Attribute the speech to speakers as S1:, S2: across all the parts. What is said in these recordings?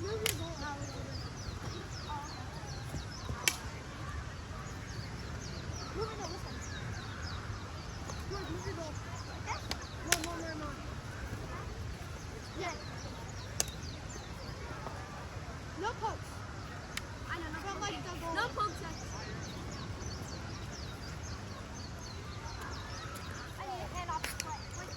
S1: Move your ball out a little bit. Move it over this one. Move your ball. Like that? More. Yeah. No pokes. I know, no pokes. Like the goal. No pokes. I need a hand off the plate. Wait.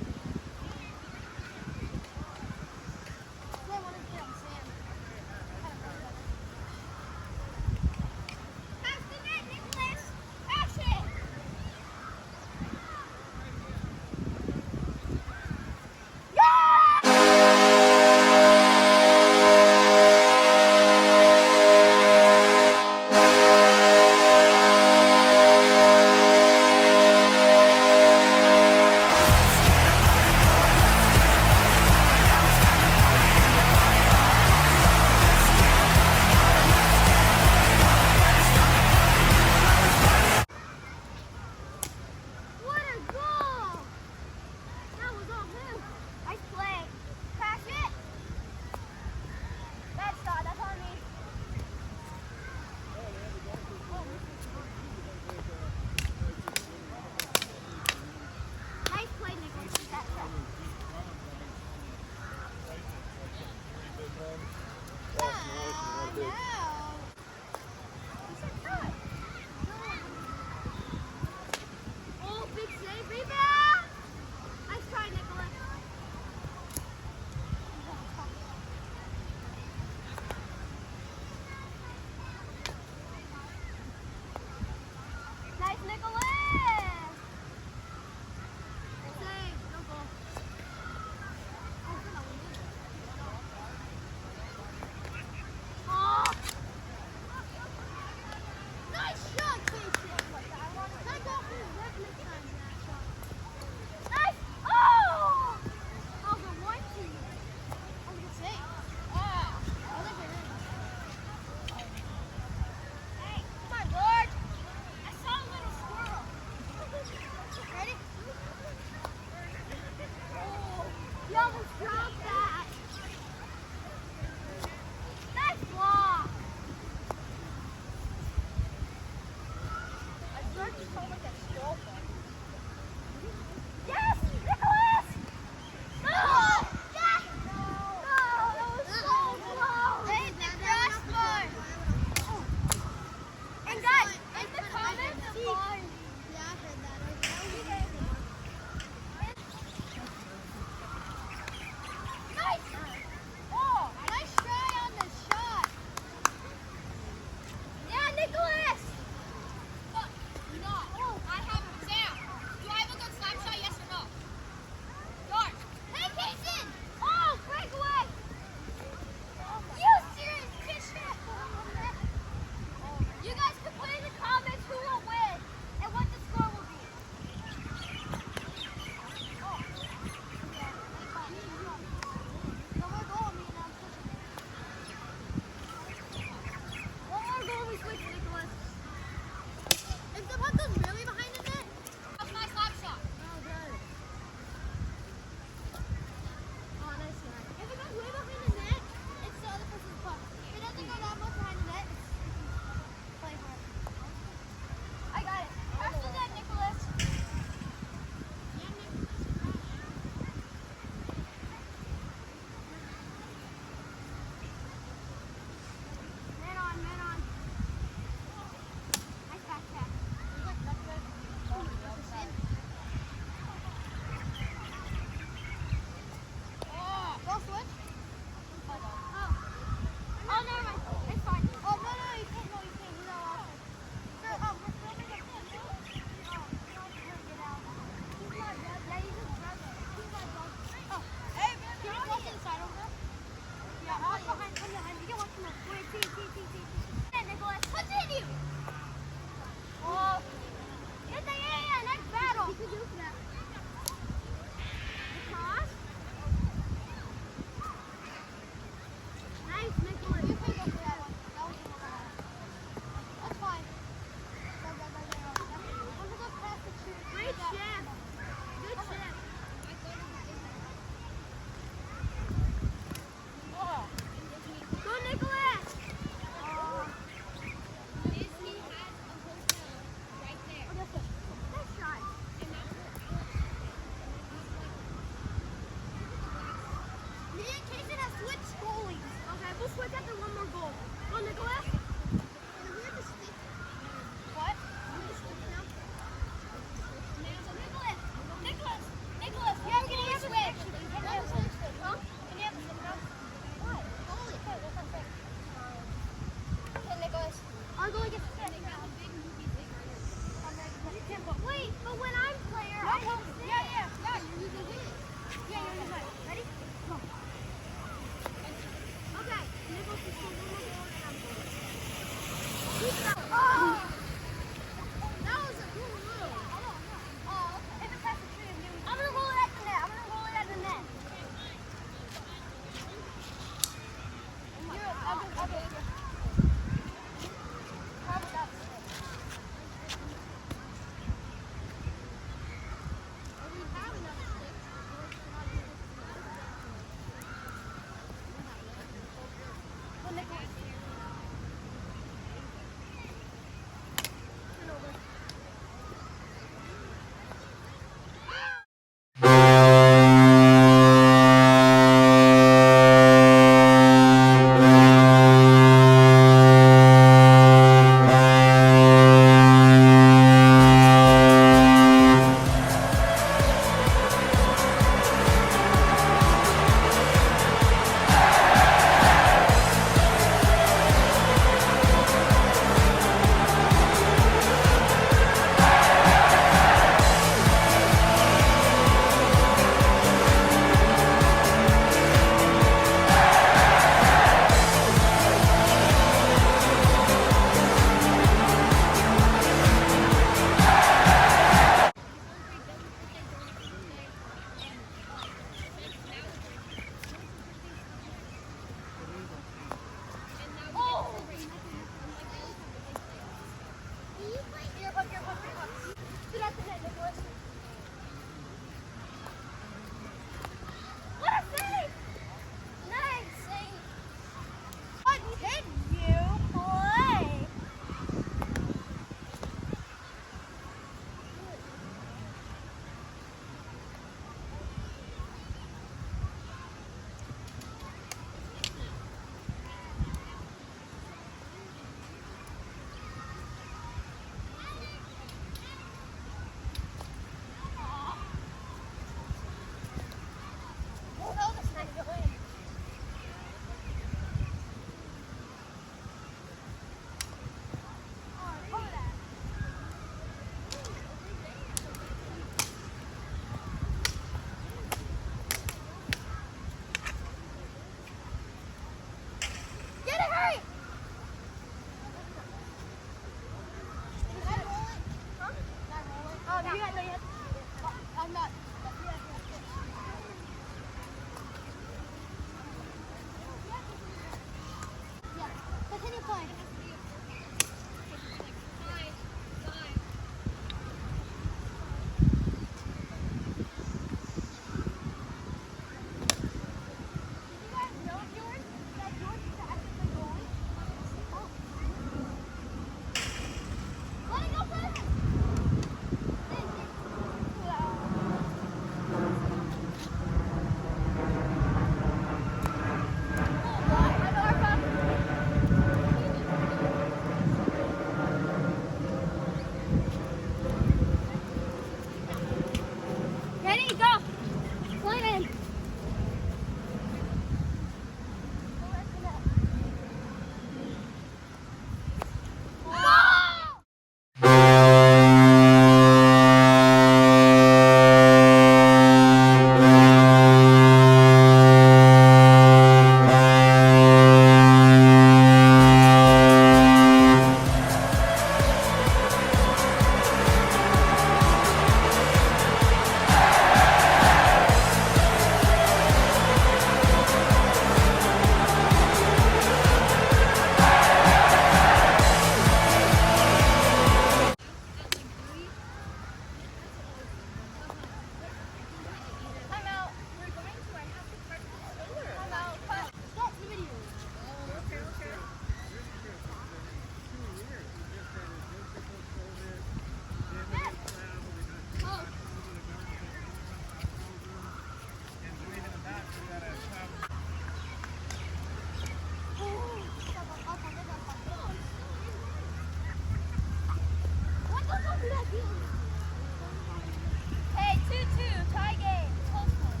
S1: Hey, 2-2, tie game. Close one.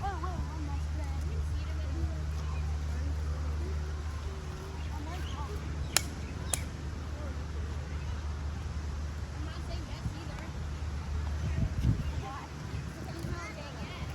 S1: Oh, wait, one last play. I'm not saying yes either. Why? Because I'm not saying yes.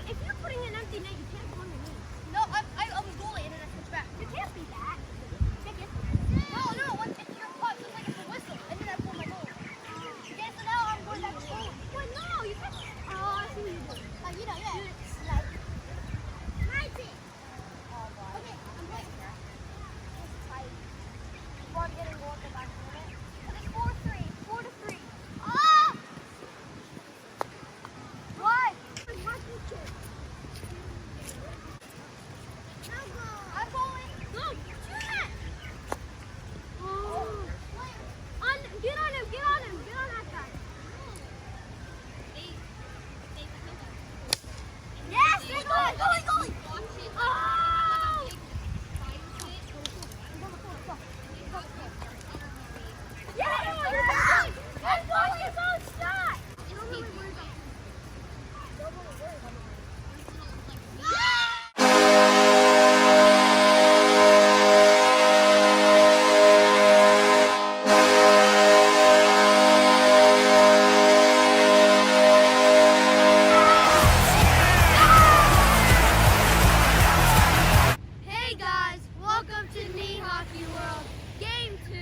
S1: if you're putting an empty net, you can't go on your knees. No, I was goalie and then I switched back. You can't be that. No, when you're caught, it's like it's a whistle, and then I pull my goal. Okay, so now I'm going back to goal. Wait, no, you can't. Oh, I see what you're doing. Like, you know, yeah. Like, my team. Okay, I'm going. It's tight. Before I'm getting goal at the back of the net. And it's 4-3. 4-3. Ah! Why? I'm going. Go, shoot it! Oh. Get on him, get on him, get on that guy. Yes, they're going, goalie! Oh! Yeah, I'm going his own shot! Hey guys, welcome to Knee Hockey World. Game 2.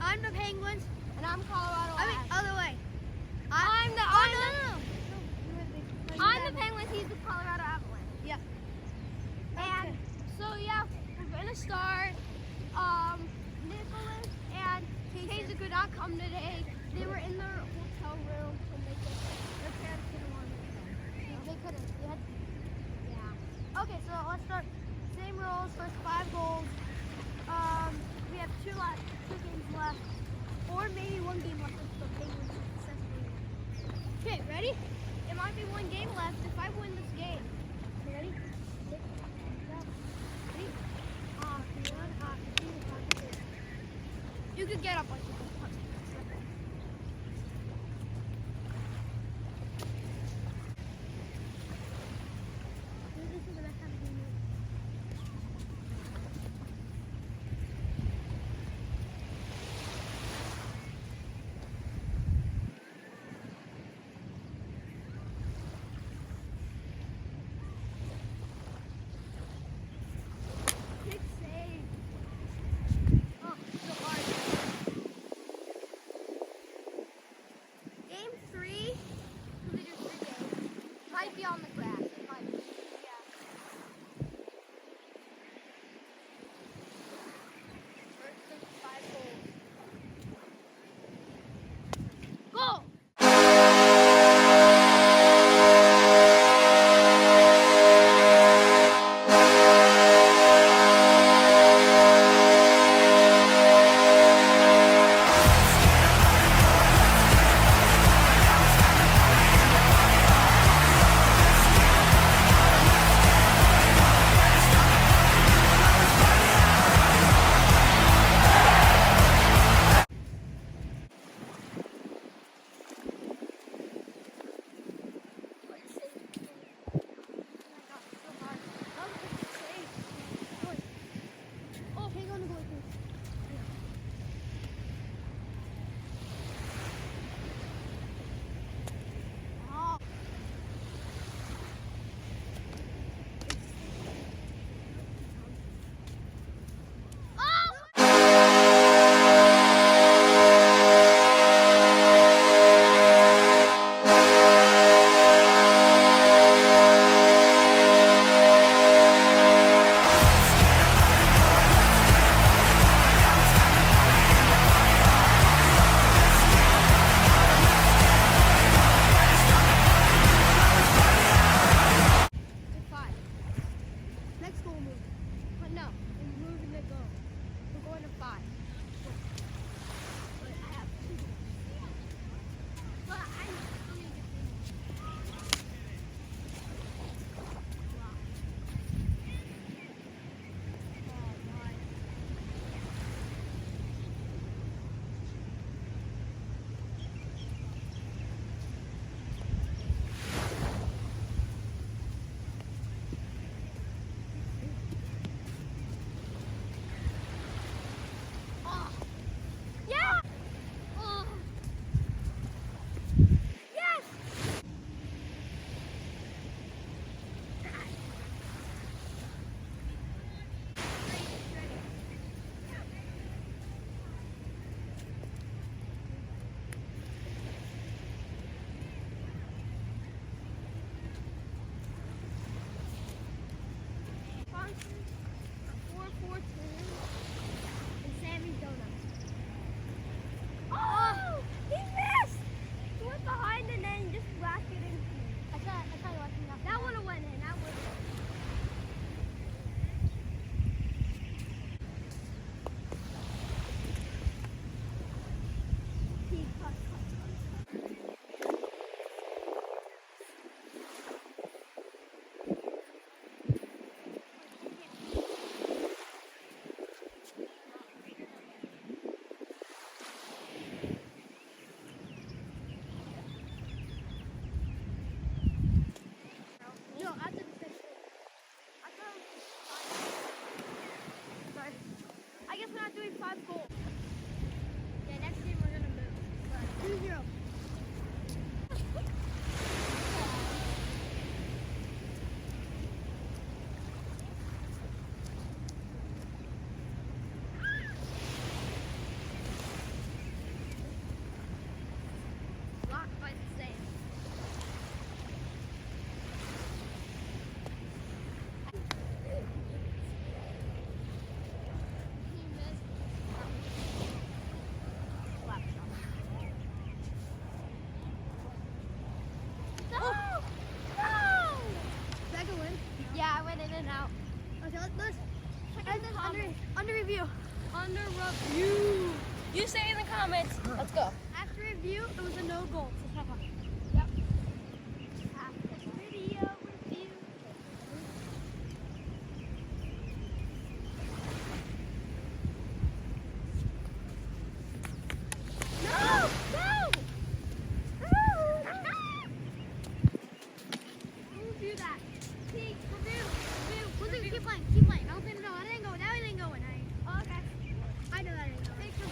S1: I'm the Penguins. And I'm Colorado. I mean, other way. I'm the Penguins, he's the Colorado Avalanche. Yep. And so yeah, we're gonna start. Nicholas and Kaiser could not come today. They were in their hotel room and their parents didn't want to. They couldn't. They had. Yeah. Okay, so let's start. Same rules. First 5 goals. We have 2 games left, or maybe 1 game left if the Penguins successfully win. Okay, ready? It might be 1 game left if I win this game. Okay, ready? Ready? You could get up like this. This is the best time to do it. Big save. Oh, so hard.
S2: go.
S1: After review, it was a no goal. So have fun. Yep. After video review. No! No! Don't do that. See, we'll do. Keep playing. Keep playing. Don't say no. That ain't going. That ain't going. Oh, okay. I know that ain't going. Take the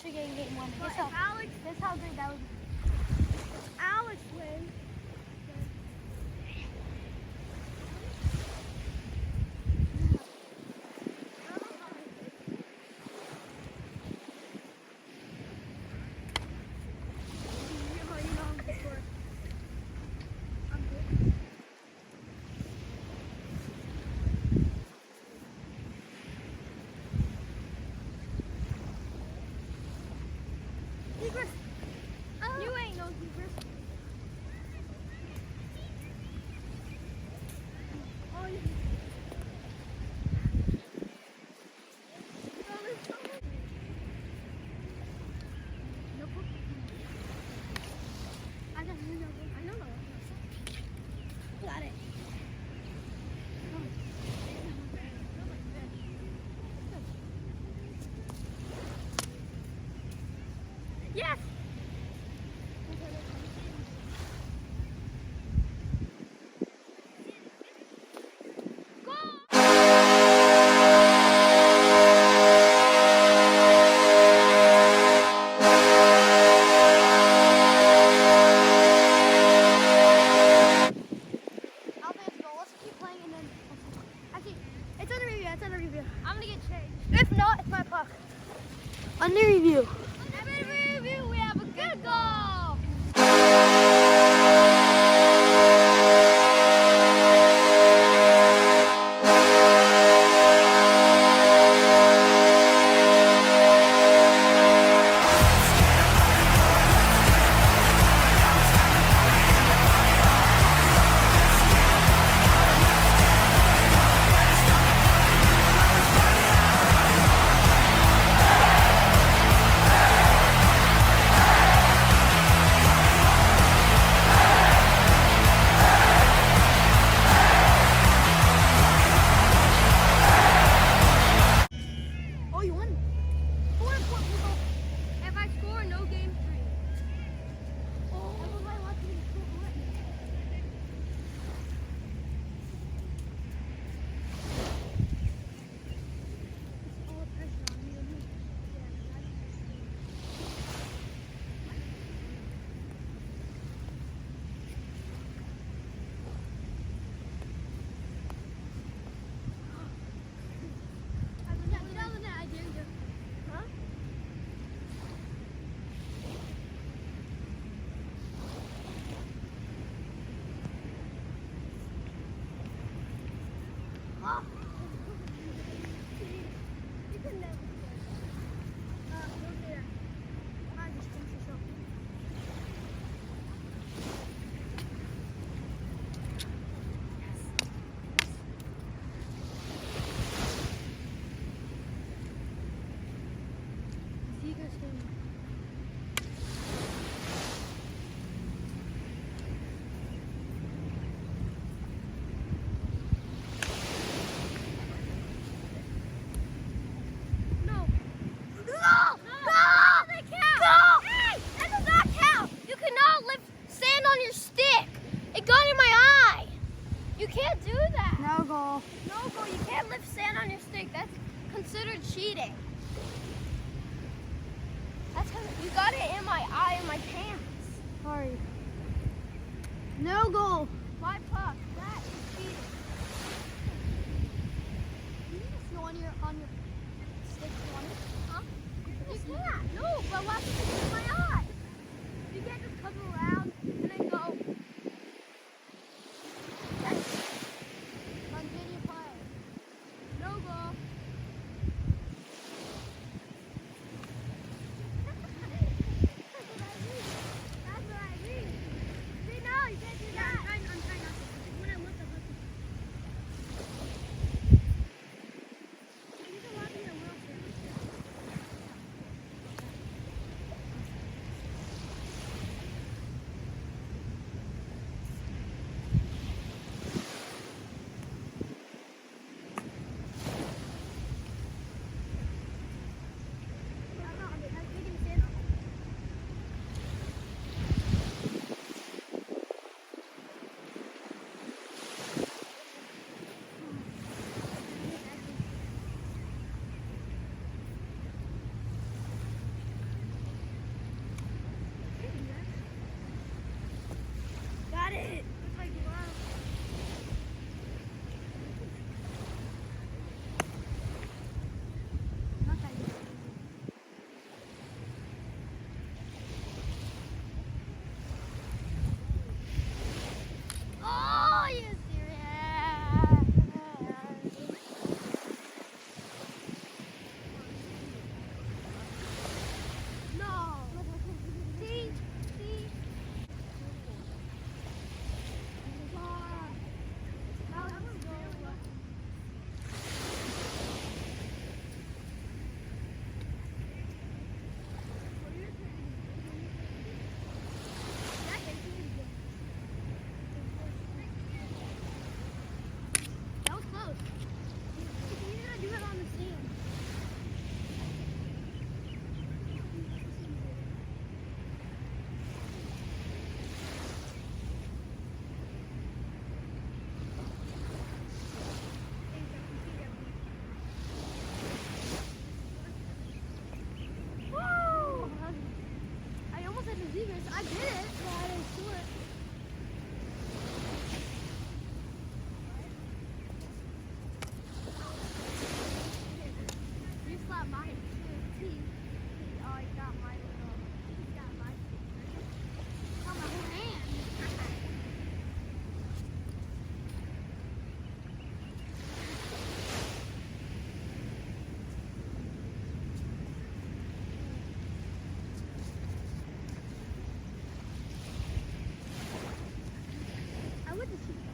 S1: Michigan game one. Guess how great that would be. Alex wins. You ain't no keeper. Oh, you. I know. Got it. Yes! I'm gonna get changed. If not, it's my puck. Under review. Under review, we have a good goal. No goal. You can't lift sand on your stick. That's considered cheating. That's how you got it in my eye and my pants. Sorry. No goal. My puck. That is cheating. You need to snow on your stick. Huh? You can't. No, but watch it in my eye. You can't just come around and then go. No goal. That's what I mean. See, no, you can't do that. I'm trying not to. When I look at did it, but I didn't do it. You slapped my teeth. Oh, you got my little. You got my picture. Oh, my whole hand. I would just keep going.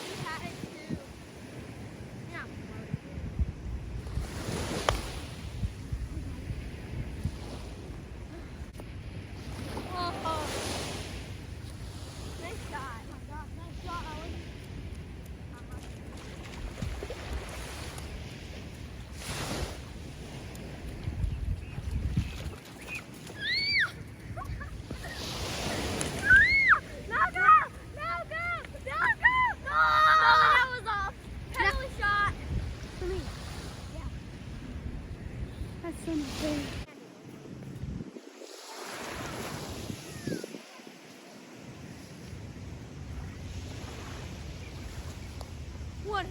S1: You got it too. Yeah. Oh. Nice shot. Oh my God, nice shot, Owen. No, go! No, go! No, go! No! That was off. Penalty shot. For me. Yeah. That's something. What is